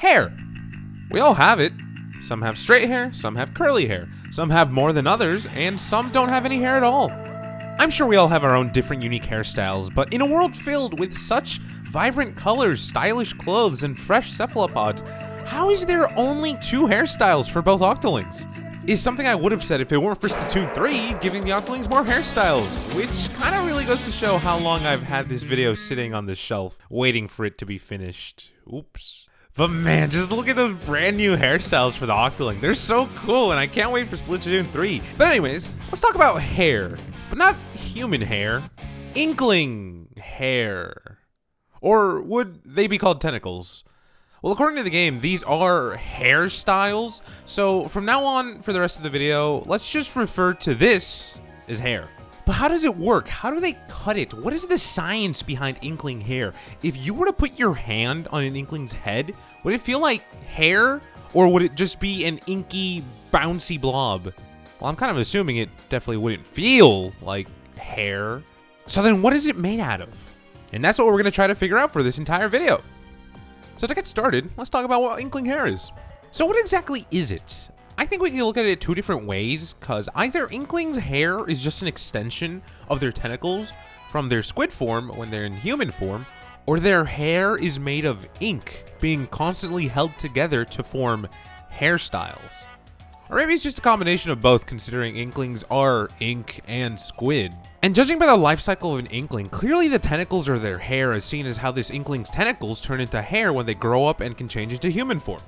hair. We all have it. Some have straight hair, some have curly hair, some have more than others, and some don't have any hair at all. I'm sure we all have our own different unique hairstyles, but in a world filled with such vibrant colors, stylish clothes, and fresh cephalopods, how is there only 2 hairstyles for both octolings? Is something I would have said if it weren't for Splatoon 3 giving the octolings more hairstyles, which kind of really goes to show how long I've had this video sitting on the shelf, waiting for it to be finished. Oops. But man, just look at those brand new hairstyles for the Octoling. They're so cool, and I can't wait for Splatoon 3. But anyways, let's talk about hair. But not human hair. Inkling hair. Or would they be called tentacles? Well, according to the game, these are hairstyles. So from now on, for the rest of the video, let's just refer to this as hair. But how does it work? How do they cut it? What is the science behind Inkling hair? If you were to put your hand on an Inkling's head, would it feel like hair? Or would it just be an inky, bouncy blob? Well, I'm kind of assuming it definitely wouldn't feel like hair. So then what is it made out of? And that's what we're gonna try to figure out for this entire video. So to get started, let's talk about what Inkling hair is. So what exactly is it? I think we can look at it 2 different ways, because either Inkling's hair is just an extension of their tentacles from their squid form when they're in human form, or their hair is made of ink being constantly held together to form hairstyles. Or maybe it's just a combination of both, considering Inklings are ink and squid. And judging by the life cycle of an Inkling, clearly the tentacles are their hair, as seen as how this Inkling's tentacles turn into hair when they grow up and can change into human form.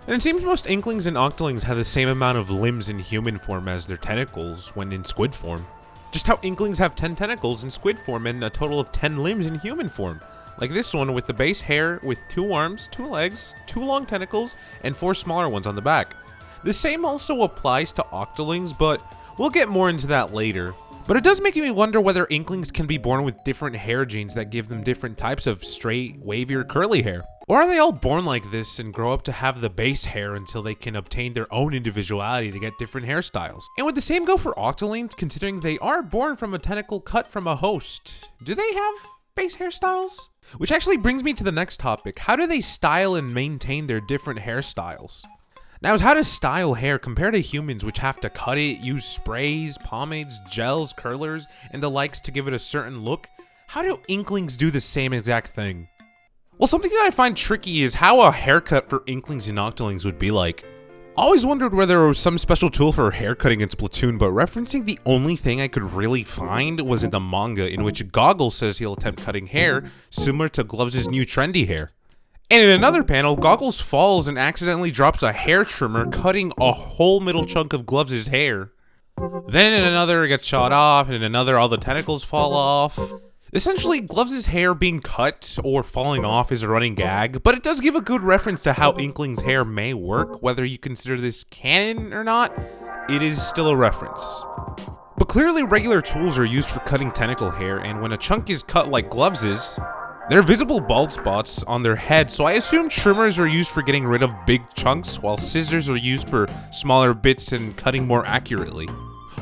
And it seems most Inklings and Octolings have the same amount of limbs in human form as their tentacles when in squid form. Just how Inklings have 10 tentacles in squid form and a total of 10 limbs in human form. Like this one with the base hair with 2 arms, 2 legs, 2 long tentacles, and 4 smaller ones on the back. The same also applies to Octolings, but we'll get more into that later. But it does make me wonder whether Inklings can be born with different hair genes that give them different types of straight, wavy, or curly hair. Or are they all born like this and grow up to have the base hair until they can obtain their own individuality to get different hairstyles? And would the same go for Octolings, considering they are born from a tentacle cut from a host? Do they have base hairstyles? Which actually brings me to the next topic. How do they style and maintain their different hairstyles? Now, how to style hair compared to humans, which have to cut it, use sprays, pomades, gels, curlers, and the likes to give it a certain look? How do Inklings do the same exact thing? Well, something that I find tricky is how a haircut for Inklings and Octolings would be like. I always wondered whether there was some special tool for haircutting in Splatoon, but referencing the only thing I could really find was in the manga, in which Goggles says he'll attempt cutting hair similar to Gloves' new trendy hair. And in another panel, Goggles falls and accidentally drops a hair trimmer, cutting a whole middle chunk of Gloves' hair. Then in another, it gets shot off, and in another, all the tentacles fall off. Essentially, Gloves' hair being cut or falling off is a running gag, but it does give a good reference to how Inkling's hair may work. Whether you consider this canon or not, it is still a reference. But clearly, regular tools are used for cutting tentacle hair, and when a chunk is cut like Gloves', there are visible bald spots on their head, so I assume trimmers are used for getting rid of big chunks, while scissors are used for smaller bits and cutting more accurately.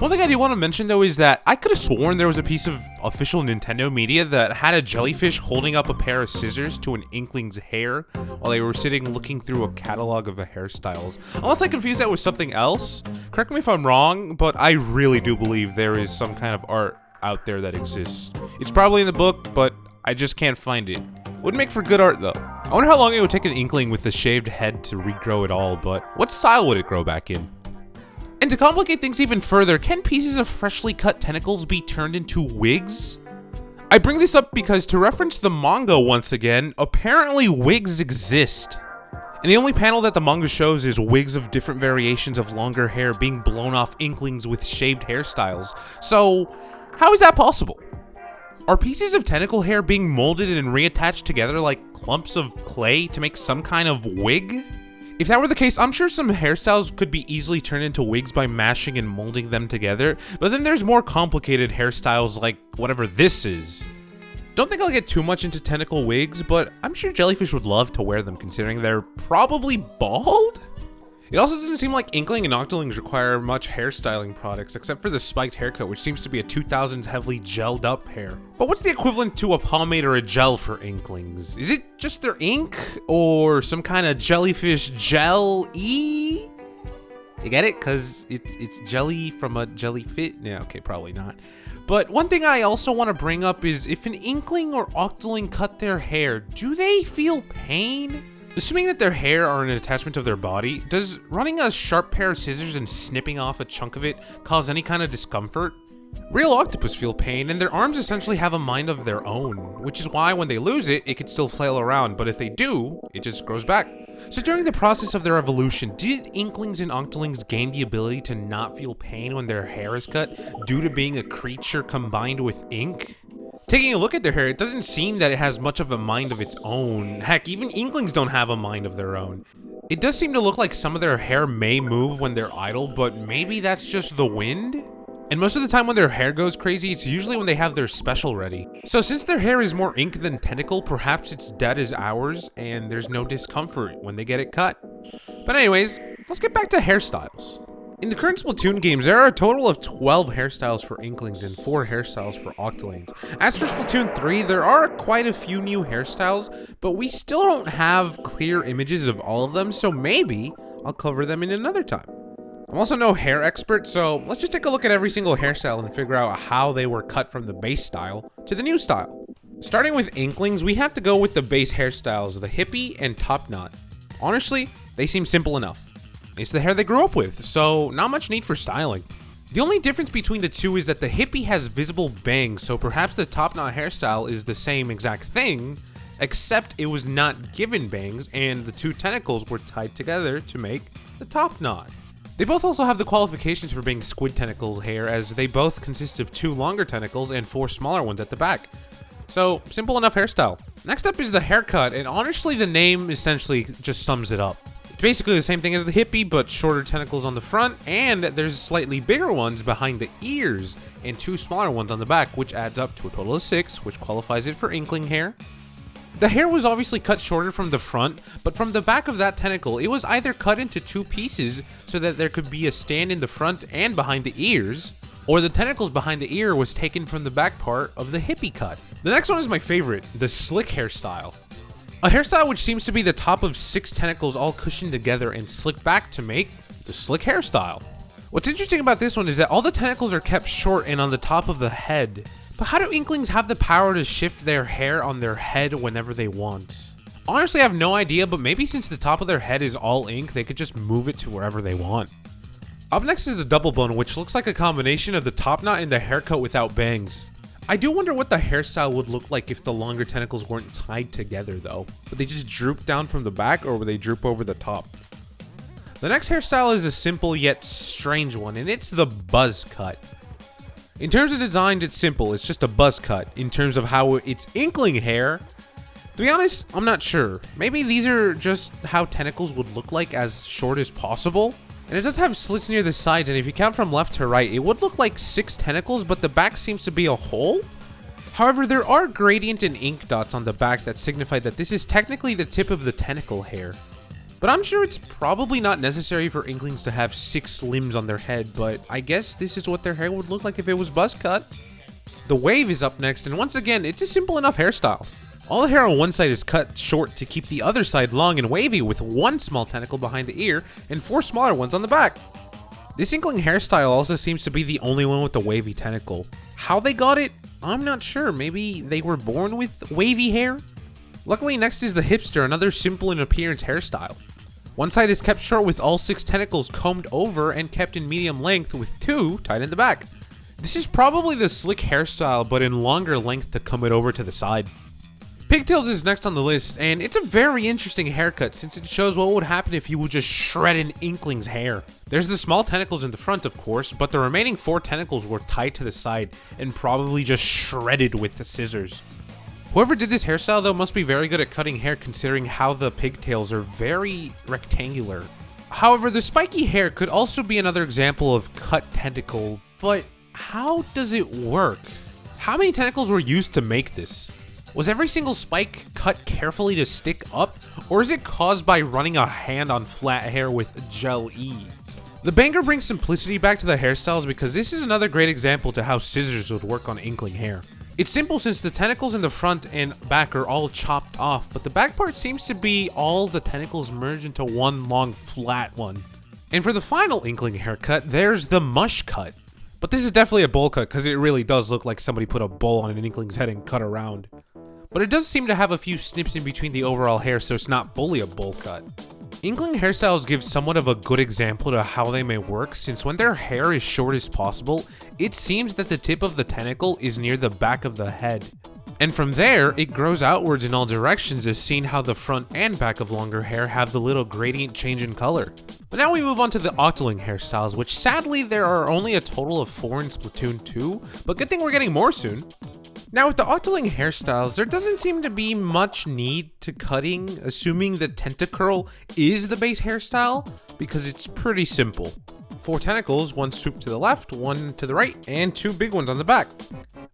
One thing I do want to mention though is that I could have sworn there was a piece of official Nintendo media that had a jellyfish holding up a pair of scissors to an Inkling's hair while they were sitting looking through a catalog of hairstyles. Unless I confused that with something else. Correct me if I'm wrong, but I really do believe there is some kind of art out there that exists. It's probably in the book, but I just can't find it. Would make for good art though. I wonder how long it would take an Inkling with the shaved head to regrow it all, but what style would it grow back in? And to complicate things even further, can pieces of freshly cut tentacles be turned into wigs? I bring this up because, to reference the manga once again, apparently wigs exist. And the only panel that the manga shows is wigs of different variations of longer hair being blown off Inklings with shaved hairstyles. So, how is that possible? Are pieces of tentacle hair being molded and reattached together like clumps of clay to make some kind of wig? If that were the case, I'm sure some hairstyles could be easily turned into wigs by mashing and molding them together, but then there's more complicated hairstyles like whatever this is. Don't think I'll get too much into tentacle wigs, but I'm sure jellyfish would love to wear them considering they're probably bald? It also doesn't seem like Inkling and Octolings require much hairstyling products, except for the spiked haircut, which seems to be a 2000s heavily gelled up hair. But what's the equivalent to a pomade or a gel for Inklings? Is it just their ink? Or some kind of jellyfish gel-y? You get it? Cause it's jelly from a jellyfish? Yeah, okay, probably not. But one thing I also want to bring up is if an Inkling or Octoling cut their hair, do they feel pain? Assuming that their hair are an attachment of their body, does running a sharp pair of scissors and snipping off a chunk of it cause any kind of discomfort? Real octopus feel pain, and their arms essentially have a mind of their own, which is why when they lose it, it could still flail around, but if they do, it just grows back. So during the process of their evolution, did Inklings and Octolings gain the ability to not feel pain when their hair is cut due to being a creature combined with ink? Taking a look at their hair, it doesn't seem that it has much of a mind of its own. Heck, even Inklings don't have a mind of their own. It does seem to look like some of their hair may move when they're idle, but maybe that's just the wind? And most of the time when their hair goes crazy, it's usually when they have their special ready. So since their hair is more ink than tentacle, perhaps it's dead as ours, and there's no discomfort when they get it cut. But anyways, let's get back to hairstyles. In the current Splatoon games, there are a total of 12 hairstyles for Inklings and 4 hairstyles for Octolings. As for Splatoon 3, there are quite a few new hairstyles, but we still don't have clear images of all of them, so maybe I'll cover them in another time. I'm also no hair expert, so let's just take a look at every single hairstyle and figure out how they were cut from the base style to the new style. Starting with Inklings, we have to go with the base hairstyles, the hippie and top knot. Honestly, they seem simple enough. It's the hair they grew up with, so not much need for styling. The only difference between the two is that the hippie has visible bangs, so perhaps the top knot hairstyle is the same exact thing, except it was not given bangs and the two tentacles were tied together to make the top knot. They both also have the qualifications for being squid tentacles hair, as they both consist of 2 longer tentacles and 4 smaller ones at the back. So, simple enough hairstyle. Next up is the haircut, and honestly the name essentially just sums it up. It's basically the same thing as the hippie, but shorter tentacles on the front, and there's slightly bigger ones behind the ears, and 2 smaller ones on the back, which adds up to a total of 6, which qualifies it for Inkling hair. The hair was obviously cut shorter from the front, but from the back of that tentacle, it was either cut into 2 pieces so that there could be a stand in the front and behind the ears, or the tentacles behind the ear was taken from the back part of the hippie cut. The next one is my favorite, the slick hairstyle. A hairstyle which seems to be the top of 6 tentacles all cushioned together and slicked back to make the slick hairstyle. What's interesting about this one is that all the tentacles are kept short and on the top of the head. But how do Inklings have the power to shift their hair on their head whenever they want? Honestly, I have no idea, but maybe since the top of their head is all ink, they could just move it to wherever they want. Up next is the double bone, which looks like a combination of the top knot and the haircut without bangs. I do wonder what the hairstyle would look like if the longer tentacles weren't tied together though. Would they just droop down from the back, or would they droop over the top? The next hairstyle is a simple yet strange one, and it's the buzz cut. In terms of design, it's simple, it's just a buzz cut. In terms of how it's Inkling hair, to be honest, I'm not sure. Maybe these are just how tentacles would look like, as short as possible. And it does have slits near the sides, and if you count from left to right, it would look like 6 tentacles, but the back seems to be a hole. However, there are gradient and ink dots on the back that signify that this is technically the tip of the tentacle hair. But I'm sure it's probably not necessary for Inklings to have 6 limbs on their head, but I guess this is what their hair would look like if it was buzz cut. The wave is up next, and once again, it's a simple enough hairstyle. All the hair on one side is cut short to keep the other side long and wavy, with 1 small tentacle behind the ear and 4 smaller ones on the back. This Inkling hairstyle also seems to be the only one with the wavy tentacle. How they got it? I'm not sure. Maybe they were born with wavy hair? Luckily, next is the hipster, another simple in appearance hairstyle. One side is kept short with all 6 tentacles combed over and kept in medium length with 2 tied in the back. This is probably the slick hairstyle, but in longer length to comb it over to the side. Pigtails is next on the list, and it's a very interesting haircut since it shows what would happen if you would just shred an Inkling's hair. There's the small tentacles in the front, of course, but the remaining 4 tentacles were tied to the side and probably just shredded with the scissors. Whoever did this hairstyle though must be very good at cutting hair, considering how the pigtails are very rectangular. However, the spiky hair could also be another example of cut tentacle, but how does it work? How many tentacles were used to make this? Was every single spike cut carefully to stick up, or is it caused by running a hand on flat hair with Gel E? The banger brings simplicity back to the hairstyles because this is another great example to how scissors would work on Inkling hair. It's simple since the tentacles in the front and back are all chopped off, but the back part seems to be all the tentacles merged into one long flat one. And for the final Inkling haircut, there's the mush cut. But this is definitely a bowl cut because it really does look like somebody put a bowl on an Inkling's head and cut around. But it does seem to have a few snips in between the overall hair, so it's not fully a bowl cut. Inkling hairstyles give somewhat of a good example to how they may work, since when their hair is short as possible, it seems that the tip of the tentacle is near the back of the head. And from there, it grows outwards in all directions, as seen how the front and back of longer hair have the little gradient change in color. But now we move on to the Octoling hairstyles, which sadly there are only a total of 4 in Splatoon 2, but good thing we're getting more soon. Now with the Octoling hairstyles, there doesn't seem to be much need to cutting, assuming the Tentacles is the base hairstyle, because it's pretty simple. 4 tentacles, 1 swoop to the left, 1 to the right, and 2 big ones on the back.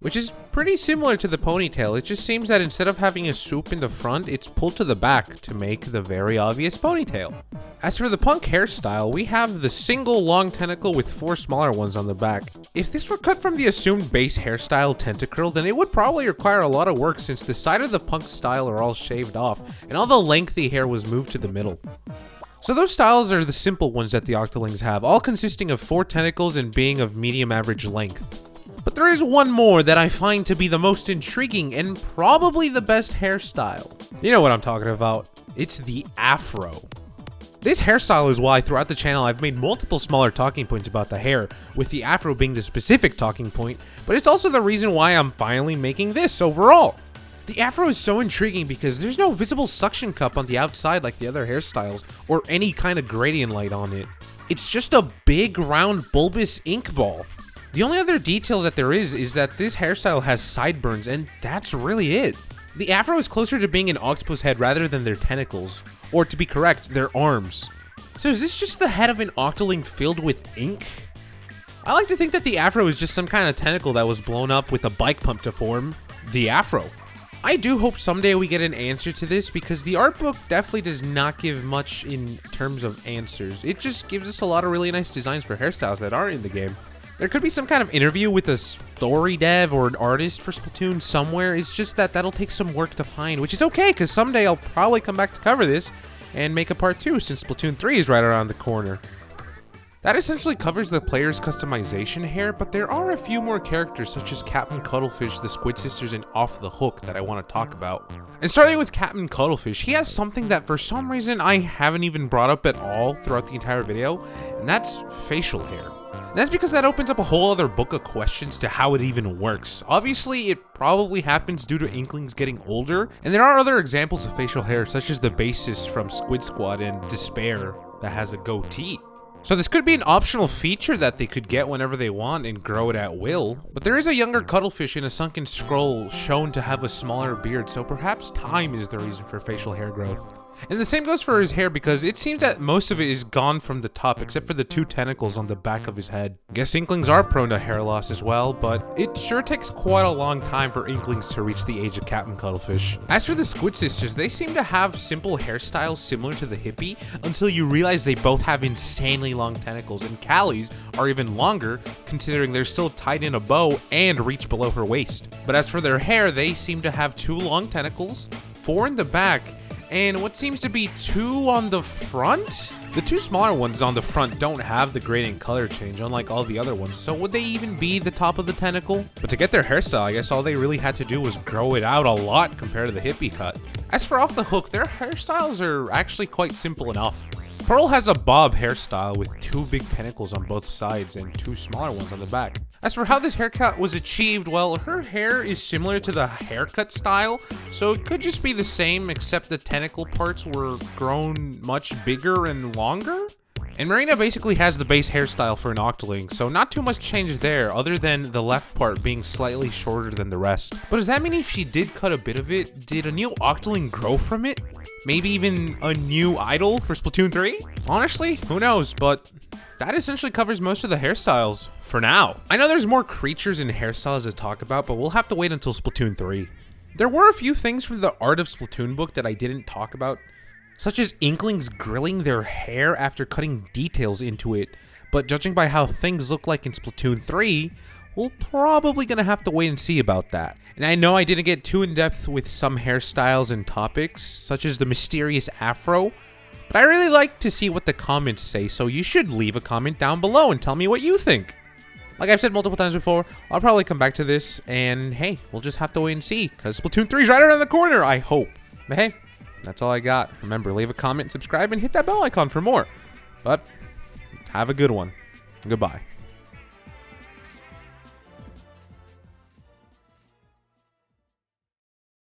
Which is pretty similar to the ponytail, it just seems that instead of having a swoop in the front, it's pulled to the back to make the very obvious ponytail. As for the punk hairstyle, we have the single long tentacle with 4 smaller ones on the back. If this were cut from the assumed base hairstyle Tentacles, then it would probably require a lot of work since the side of the punk style are all shaved off, and all the lengthy hair was moved to the middle. So those styles are the simple ones that the Octolings have, all consisting of 4 tentacles and being of medium average length. But there is one more that I find to be the most intriguing and probably the best hairstyle. You know what I'm talking about. It's the afro. This hairstyle is why throughout the channel I've made multiple smaller talking points about the hair, with the afro being the specific talking point, but it's also the reason why I'm finally making this overall. The afro is so intriguing because there's no visible suction cup on the outside like the other hairstyles, or any kind of gradient light on it. It's just a big round bulbous ink ball. The only other details that there is that this hairstyle has sideburns, and that's really it. The afro is closer to being an octopus head rather than their tentacles, or to be correct, their arms. So is this just the head of an octoling filled with ink? I like to think that the afro is just some kind of tentacle that was blown up with a bike pump to form the afro. I do hope someday we get an answer to this because the art book definitely does not give much in terms of answers. It just gives us a lot of really nice designs for hairstyles that aren't in the game. There could be some kind of interview with a story dev or an artist for Splatoon somewhere. It's just that that'll take some work to find, which is okay because someday I'll probably come back to cover this and make a part 2 since Splatoon 3 is right around the corner. That essentially covers the player's customization hair, but there are a few more characters such as Captain Cuttlefish, the Squid Sisters, and Off the Hook that I want to talk about. And starting with Captain Cuttlefish, he has something that for some reason I haven't even brought up at all throughout the entire video, and that's facial hair. And that's because that opens up a whole other book of questions to how it even works. Obviously, it probably happens due to Inklings getting older, and there are other examples of facial hair such as the bassist from Squid Squad and Despair that has a goatee. So this could be an optional feature that they could get whenever they want and grow it at will, but there is a younger cuttlefish in a sunken scroll shown to have a smaller beard, so perhaps time is the reason for facial hair growth. And the same goes for his hair because it seems that most of it is gone from the top except for the 2 tentacles on the back of his head. Guess Inklings are prone to hair loss as well, but it sure takes quite a long time for Inklings to reach the age of Captain Cuttlefish. As for the Squid Sisters, they seem to have simple hairstyles similar to the hippie until you realize they both have insanely long tentacles, and Callie's are even longer considering they're still tied in a bow and reach below her waist. But as for their hair, they seem to have 2 long tentacles, 4 in the back, and what seems to be 2 on the front? The 2 smaller ones on the front don't have the gradient color change unlike all the other ones, so would they even be the top of the tentacle? But to get their hairstyle, I guess all they really had to do was grow it out a lot compared to the hippie cut. As for Off the Hook, their hairstyles are actually quite simple enough. Pearl has a bob hairstyle with 2 big tentacles on both sides and 2 smaller ones on the back. As for how this haircut was achieved, well, her hair is similar to the haircut style, so it could just be the same except the tentacle parts were grown much bigger and longer? And Marina basically has the base hairstyle for an Octoling, so not too much change there other than the left part being slightly shorter than the rest. But does that mean if she did cut a bit of it, did a new Octoling grow from it? Maybe even a new idol for Splatoon 3? Honestly, who knows, but that essentially covers most of the hairstyles for now. I know there's more creatures and hairstyles to talk about, but we'll have to wait until Splatoon 3. There were a few things from the Art of Splatoon book that I didn't talk about, such as Inklings grilling their hair after cutting details into it, but judging by how things look like in Splatoon 3, we're probably gonna have to wait and see about that. And I know I didn't get too in-depth with some hairstyles and topics, such as the mysterious afro, but I really like to see what the comments say, so you should leave a comment down below and tell me what you think. Like I've said multiple times before, I'll probably come back to this, and hey, we'll just have to wait and see, because Splatoon 3 is right around the corner, I hope. But hey, that's all I got. Remember, leave a comment, subscribe, and hit that bell icon for more. But have a good one. Goodbye.